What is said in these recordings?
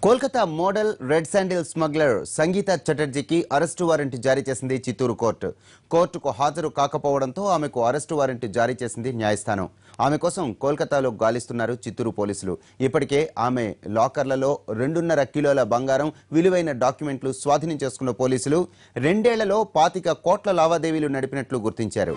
Kolkata model red sandal smuggler Sangeetha చటర్జీకి arrest warrant జారీ చేసింది చిత్తూరు కోర్టు. కోర్టుకు హాజరు కాకపోవడంతో ఆమెకు అరెస్టు వారెంట్ జారీ చేసింది న్యాయస్థానం. ఆమె కోసం కోల్కతాలో గాలిస్తున్నారు చిత్తూరు పోలీసులు. ఇప్పటికే ఆమె లాకర్లలో 2.5 కిలోల బంగారం, విలువైన డాక్యుమెంట్లు స్వాధీనం చేసుకున్న పోలీసులు 2 ఏళ్లలో 25 కోట్ల లావాదేవీలు నడిపినట్లు గుర్తించారు.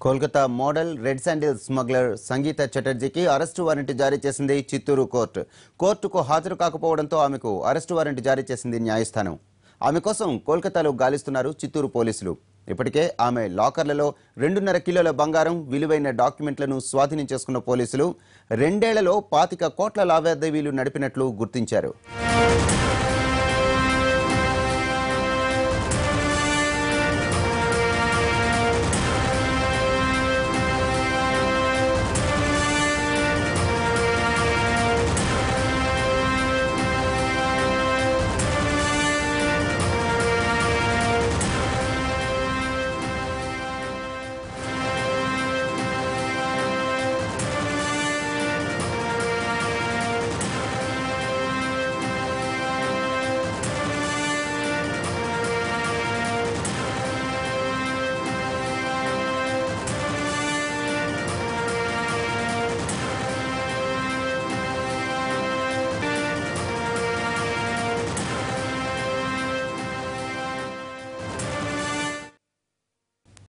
Kolkata model red sandal smuggler Sangeetha చటర్జీకి అరెస్టు వారెంట్ జారీ చేసింది చిత్తూరు కోర్టు. కోర్టుకు హాజరు కాకపోవడంతో ఆమెకు అరెస్టు వారెంట్ జారీ చేసింది న్యాయస్థానం. ఆమె కోసం కోల్కతాలో గాలిస్తున్నారు చిత్తూరు పోలీసులు. ఇప్పటికే ఆమె లాకర్లలో 2.5 కిలోల బంగారం, విలువైన డాక్యుమెంట్లను స్వాధీనం చేసుకున్న పోలీసులు 2 ఏళ్లలో 25 కోట్ల లావాదేవీలు నడిపినట్లు గుర్తించారు.